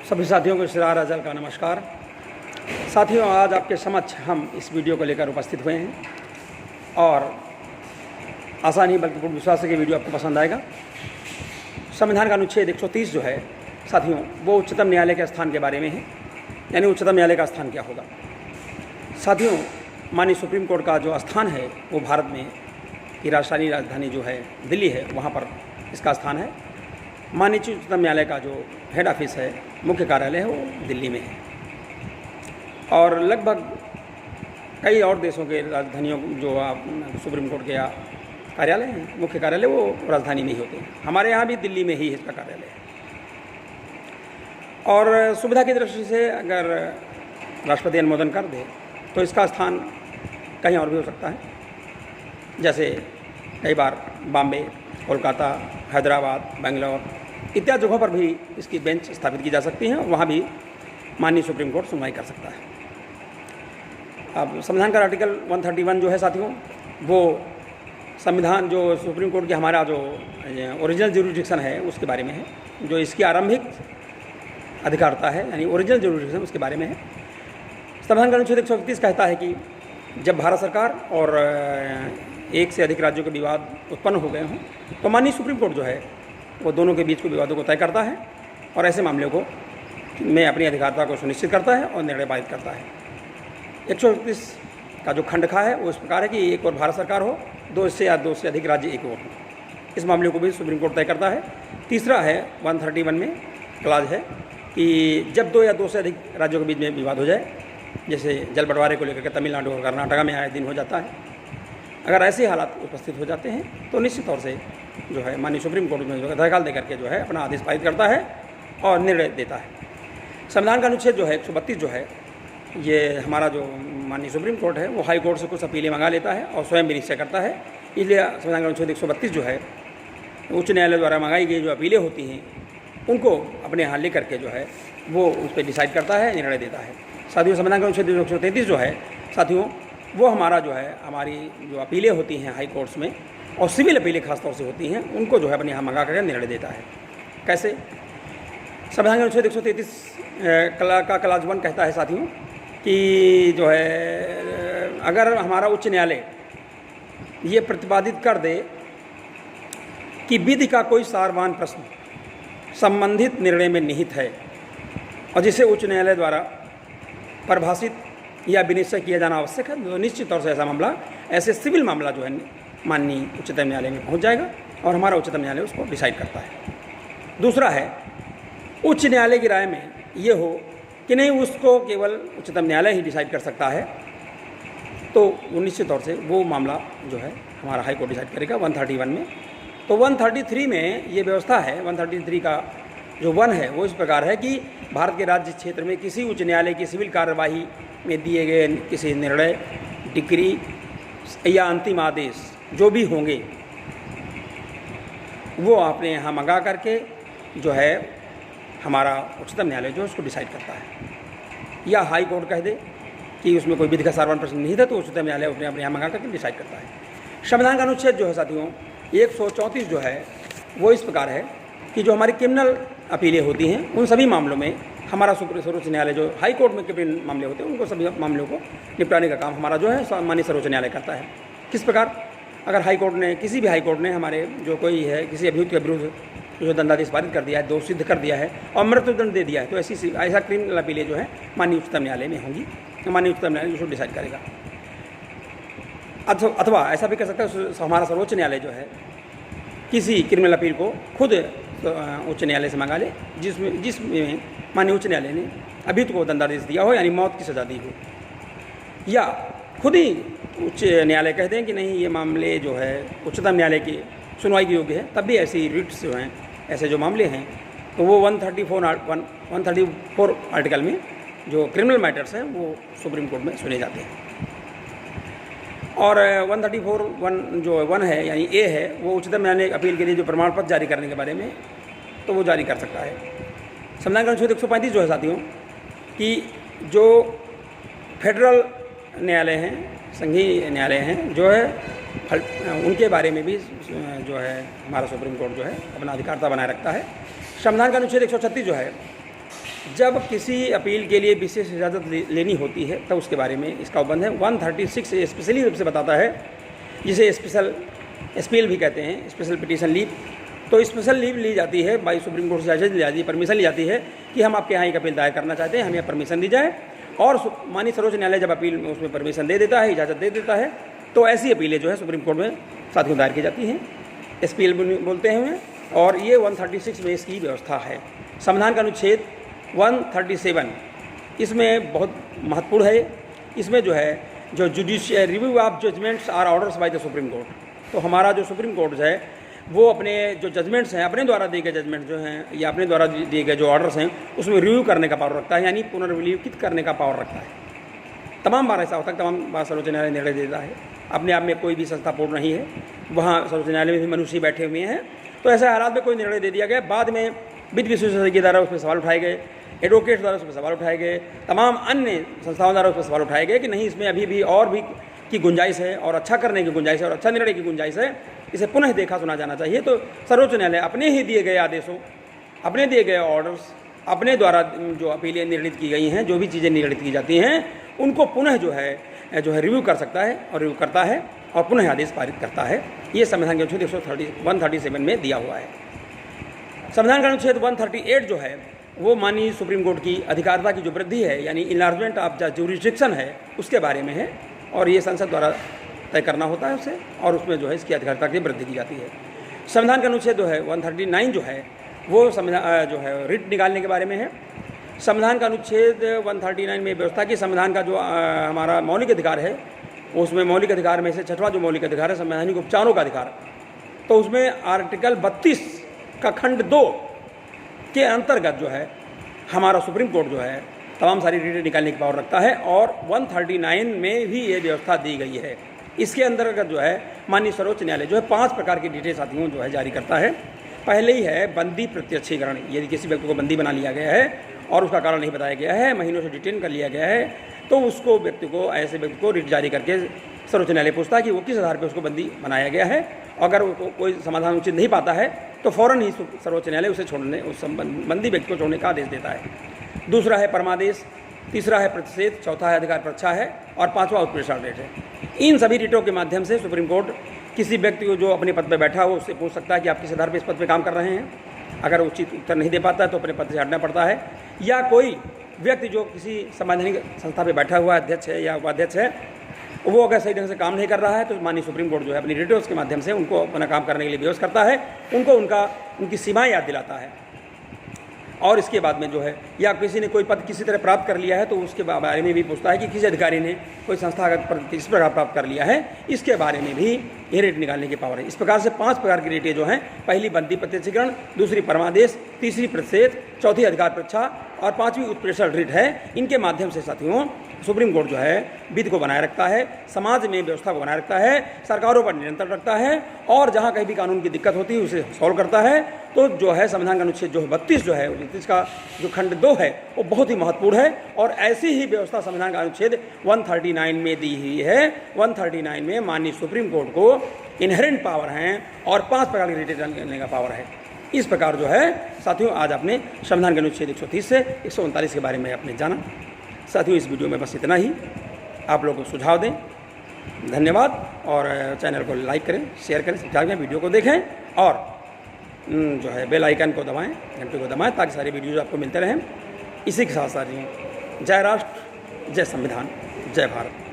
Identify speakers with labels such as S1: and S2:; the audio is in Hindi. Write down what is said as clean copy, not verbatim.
S1: सभी साथियों को सिरार अजल का नमस्कार। साथियों, आज आपके समक्ष हम इस वीडियो को लेकर उपस्थित हुए हैं और आशा नहीं बल्कि पूर्ण विश्वास है कि वीडियो आपको पसंद आएगा। संविधान का अनुच्छेद 130 जो है साथियों, वो उच्चतम न्यायालय के स्थान के बारे में है, यानी उच्चतम न्यायालय का स्थान क्या होगा। साथियों, माननीय सुप्रीम कोर्ट का जो स्थान है वो भारत में की राजधानी जो है दिल्ली है, वहाँ पर इसका स्थान है। माननीय उच्चतम न्यायालय का जो हेड ऑफिस है, मुख्य कार्यालय है, वो दिल्ली में है और लगभग कई और देशों के राजधानियों जो सुप्रीम कोर्ट के कार्यालय हैं, मुख्य कार्यालय, वो राजधानी में ही होते हैं। हमारे यहाँ भी दिल्ली में ही इसका कार्यालय है। और सुविधा की दृष्टि से अगर राष्ट्रपति अनुमोदन कर दे तो इसका स्थान कहीं और भी हो सकता है, जैसे कई बार बॉम्बे, कोलकाता, हैदराबाद, बेंगलोर इत्यादि जगहों पर भी इसकी बेंच स्थापित की जा सकती हैं और वहाँ भी माननीय सुप्रीम कोर्ट सुनवाई कर सकता है। अब संविधान का आर्टिकल 131 जो है साथियों, वो संविधान जो सुप्रीम कोर्ट की हमारा जो ओरिजिनल ज्यूरिसडिक्शन है उसके बारे में है, जो इसकी आरंभिक अधिकारता है यानी ओरिजिनल ज्यूरिसडिक्शन उसके बारे में है। संविधान का अनुच्छेद 131 कहता है कि जब भारत सरकार और एक से अधिक राज्यों के विवाद उत्पन्न हो गए हों तो माननीय सुप्रीम कोर्ट जो है वो दोनों के बीच के विवादों को तय करता है और ऐसे मामलों को में अपनी अधिकारता को सुनिश्चित करता है और निर्णय पारित करता है। 131 का जो खंड खा है वो इस प्रकार है कि एक और भारत सरकार हो, दो से अधिक राज्य एक और हो, इस मामले को भी सुप्रीम कोर्ट तय करता है। तीसरा है 131 में क्लाज है कि जब दो से अधिक राज्यों के बीच में विवाद हो जाए, जैसे जल बंटवारे को लेकर के तमिलनाडु और कर्नाटक में आए दिन हो जाता है, अगर ऐसे हालात उपस्थित हो जाते हैं तो निश्चित तौर से जो है माननीय सुप्रीम कोर्ट में जो अधिकार दे करके जो है अपना आदेश पारित करता है और निर्णय देता है। संविधान का अनुच्छेद जो है 132 जो है, ये हमारा जो माननीय सुप्रीम कोर्ट है वो हाई कोर्ट से कुछ अपीलें मंगा लेता है और स्वयं भी निश्चय करता है। इसलिए संविधान का अनुच्छेद 132 जो है उच्च न्यायालय द्वारा मंगाई गई जो अपीलें होती हैं उनको अपने यहाँ ले करके जो है वो उस पर डिसाइड करता है, निर्णय देता है। साथियों, संविधान का अनुच्छेद 133 जो है साथियों, वो हमारा जो है हमारी जो अपीलें होती हैं हाई कोर्ट्स में और सिविल अपीलें खासतौर से होती हैं उनको जो है अपने यहाँ मंगा करके निर्णय देता है। कैसे? संविधान का अनुच्छेद 133 का क्लाज 1 कहता है साथियों कि जो है अगर हमारा उच्च न्यायालय ये प्रतिपादित कर दे कि विधि का कोई सारवान प्रश्न संबंधित निर्णय में निहित है और जिसे उच्च न्यायालय द्वारा परिभाषित या विनिश्चय किया जाना आवश्यक है, तो निश्चित तौर से ऐसा मामला, ऐसे सिविल मामला जो है माननीय उच्चतम न्यायालय में पहुंच जाएगा और हमारा उच्चतम न्यायालय उसको डिसाइड करता है। दूसरा है उच्च न्यायालय की राय में ये हो कि नहीं, उसको केवल उच्चतम न्यायालय ही डिसाइड कर सकता है, तो वो निश्चित तौर से वो मामला जो है हमारा हाई कोर्ट डिसाइड करेगा 131 में। तो 133 में ये व्यवस्था है, 133 का जो 1 है वो इस प्रकार है कि भारत के राज्य क्षेत्र में किसी उच्च न्यायालय की सिविल कार्यवाही में दिए गए किसी निर्णय, डिक्री या अंतिम आदेश जो भी होंगे वो आपने यहाँ मंगा करके जो है हमारा उच्चतम न्यायालय जो उसको डिसाइड करता है। या हाई कोर्ट कह दे कि उसमें कोई विधि का सारवान प्रश्न नहीं था तो उच्चतम न्यायालय अपने यहाँ मंगा करके डिसाइड करता है। संविधान का अनुच्छेद जो है साथियों 134 जो है वो इस प्रकार है कि जो हमारी क्रिमिनल अपीलें होती हैं उन सभी मामलों में हमारा सर्वोच्च न्यायालय जो हाई कोर्ट में क्रिमिनल मामले होते हैं उनको सभी मामलों को निपटाने का काम हमारा जो है माननीय सर्वोच्च न्यायालय करता है। किस प्रकार? अगर हाई कोर्ट ने, किसी भी हाई कोर्ट ने हमारे जो कोई है किसी अभियुक्त के विरुद्ध जो दंडादेश पारित कर दिया है, दोष सिद्ध कर दिया है और मृत्युदंड दे दिया है, तो ऐसा क्रिमिनल अपीलें जो है माननीय उच्चतम न्यायालय में होंगी, तो माननीय उच्चतम न्यायालय उसको डिसाइड करेगा। अथवा ऐसा भी कर सकता है हमारा सर्वोच्च न्यायालय जो है किसी क्रिमिनल अपील को खुद उच्च न्यायालय से मंगा ले जिसमें माननीय उच्च न्यायालय ने अभियुक्त को दंडादेश दिया हो यानी मौत की सज़ा दी हो, या खुद ही उच्च न्यायालय कह दें कि नहीं ये मामले जो है उच्चतम न्यायालय की सुनवाई के योग्य है, तब भी ऐसी रिट्स जो हैं, ऐसे जो मामले हैं तो वो 134 आर्टिकल में जो क्रिमिनल मैटर्स हैं वो सुप्रीम कोर्ट में सुने जाते हैं। और 134 जो 1 है यानी ए है वो उच्चतम न्यायालय अपील के लिए जो प्रमाण पत्र जारी करने के बारे में तो वो जारी कर सकता है। संविधान का अनुच्छेद 135 जो है साथियों कि जो फेडरल न्यायालय हैं, संघीय न्यायालय हैं जो है उनके बारे में भी जो है हमारा सुप्रीम कोर्ट जो है अपना अधिकारता बनाए रखता है। संविधान का अनुच्छेद 136 जो है जब किसी अपील के लिए विशेष इजाज़त लेनी होती है तब उसके बारे में इसका उपबंध है। 136 स्पेशली रूप से बताता है, जिसे स्पेशल स्पील भी कहते हैं, स्पेशल पिटीशन लीव। तो स्पेशल लीव ली जाती है बाई सुप्रीम कोर्ट से इजाज़त ली जाती है, परमिशन ली जाती है कि हम आपके यहाँ एक अपील दायर करना चाहते हैं, हमें परमिशन दी जाए। और माननीय सर्वोच्च न्यायालय जब अपील में उसमें परमिशन दे देता है, इजाज़त दे देता है, तो ऐसी अपीलें जो है सुप्रीम कोर्ट में साथियों दायर की जाती हैं, स्पील बोलते हैं उन्हें। और ये 136 में इसकी व्यवस्था है। संविधान का अनुच्छेद 137 इसमें बहुत महत्वपूर्ण है। इसमें जो है जो judicial review of judgments or orders by the supreme court, तो हमारा जो सुप्रीम कोर्ट है वो अपने जो जजमेंट्स हैं, अपने द्वारा दिए गए जजमेंट जो हैं या अपने द्वारा दिए गए जो ऑर्डर्स हैं उसमें रिव्यू करने का पावर रखता है, यानी पुनर्विलिखित करने का पावर रखता है। तमाम बार ऐसा होता है, तमाम बार सर्वोच्च न्यायालय निर्णय देता है। अपने आप में कोई भी संस्था पूर्ण नहीं है, वहाँ सर्वोच्च न्यायालय में भी मनुष्य बैठे हुए हैं। तो ऐसे हालात में कोई निर्णय दे दिया गया, बाद में वित्त विशेषज्ञ के द्वारा उस पर सवाल उठाए गए, एडवोकेट द्वारा उस पर सवाल उठाए गए, तमाम अन्य संस्थाओं द्वारा उस पर सवाल उठाए गए कि नहीं, इसमें अभी भी और भी की गुंजाइश है और अच्छा करने की गुंजाइश है और अच्छा निर्णय की गुंजाइश है, इसे पुनः देखा सुना जाना चाहिए। तो सर्वोच्च न्यायालय अपने ही दिए गए आदेशों, अपने दिए गए ऑर्डर्स, अपने द्वारा जो अपीलें निर्णित की गई हैं, जो भी चीज़ें निर्णित की जाती हैं, उनको पुनः जो है रिव्यू कर सकता है और रिव्यू करता है और पुनः आदेश पारित करता है। ये संविधान के अनुच्छेद 137 में दिया हुआ है। संविधान का अनुच्छेद 138 जो है वो माननीय सुप्रीम कोर्ट की अधिकारिता की जो वृद्धि है, यानी इनलार्जमेंट ऑफ द ज्यूरिसडिक्शन है, उसके बारे में है। और ये संसद द्वारा तय करना होता है उसे, और उसमें जो है इसकी अधिकारिता की वृद्धि की जाती है। संविधान का अनुच्छेद जो है 139 जो है वो संविधान जो है रिट निकालने के बारे में है। संविधान का अनुच्छेद 139 में व्यवस्था की संविधान का जो हमारा मौलिक अधिकार है, उसमें मौलिक अधिकार में से छठवां जो मौलिक अधिकार है संवैधानिक उपचारों का अधिकार, तो उसमें आर्टिकल 32 का खंड 2 के अंतर्गत जो है हमारा सुप्रीम कोर्ट जो है तमाम सारी रिटें निकालने की पावर रखता है। और 139 में भी ये व्यवस्था दी गई है। इसके अंतर्गत जो है माननीय सर्वोच्च न्यायालय जो है 5 प्रकार की रिटें साथियों जो है जारी करता है। पहले ही है बंदी प्रत्यक्षीकरण, यदि किसी व्यक्ति को बंदी बना लिया गया है और उसका कारण नहीं बताया गया है, महीनों से डिटेन कर लिया गया है, तो उसको ऐसे व्यक्ति को रिट जारी करके सर्वोच्च न्यायालय पूछता है कि वो किस आधार पर उसको बंदी बनाया गया है। अगर वो कोई समाधान उचित नहीं पाता है तो फौरन ही सर्वोच्च न्यायालय उसे छोड़ने, उस बंदी व्यक्ति को छोड़ने का आदेश देता है। दूसरा है परमादेश, तीसरा है प्रतिषेध, चौथा है अधिकार परीक्षा है और 5वां उत्प्रेषण रेट है। इन सभी रिटों के माध्यम से सुप्रीम कोर्ट किसी व्यक्ति को जो अपने पद पर बैठा हो उससे पूछ सकता है कि आप किस आधार पर इस पद पर काम कर रहे हैं। अगर उचित उत्तर नहीं दे पाता है तो अपने पद से हटना पड़ता है। या कोई व्यक्ति जो किसी संवैधानिक संस्था पर बैठा हुआ अध्यक्ष है या उपाध्यक्ष है, वो अगर सही ढंग से काम नहीं कर रहा है तो माननीय सुप्रीम कोर्ट जो है अपनी रिटों के माध्यम से उनको अपना काम करने के लिए विवश करता है, उनको उनकी सीमाएँ याद दिलाता है। और इसके बाद में जो है या किसी ने कोई पद किसी तरह प्राप्त कर लिया है तो उसके बारे में भी पूछता है कि किसी अधिकारी ने कोई संस्थागत पद किस प्रकार प्राप्त कर लिया है, इसके बारे में भी ये रेट निकालने की पावर है। इस प्रकार से 5 प्रकार की रेटें जो हैं, पहली बंदी प्रत्यक्षीकरण, दूसरी परमादेश, तीसरी प्रतिषेध, चौथी अधिकार परीक्षा और 5वीं उत्प्रेषण रिट है। इनके माध्यम से साथियों सुप्रीम कोर्ट जो है विधि को बनाए रखता है, समाज में व्यवस्था को बनाए रखता है, सरकारों पर नियंत्रण रखता है और जहाँ कहीं भी कानून की दिक्कत होती है उसे सॉल्व करता है। तो जो है संविधान का अनुच्छेद जो है 32 जो है, इसका जो खंड 2 है वो बहुत ही महत्वपूर्ण है। और ऐसी ही व्यवस्था संविधान का अनुच्छेद 139 में दी हुई है। 139 में माननीय सुप्रीम कोर्ट को इनहेरेंट पावर हैं और 5 प्रकार की रिटें करने का पावर है। इस प्रकार जो है साथियों आज आपने संविधान के अनुच्छेद 130 से 139 के बारे में आपने जाना। साथियों इस वीडियो में बस इतना ही। आप लोगों को सुझाव दें। धन्यवाद। और चैनल को लाइक करें, शेयर करें, सब्सक्राइब करें, वीडियो को देखें और जो है बेल आइकन को दबाएं, घंटे को दबाएं ताकि सारी वीडियोज़ आपको मिलते रहें। इसी के साथ साथ जय राष्ट्र, जय संविधान, जय भारत।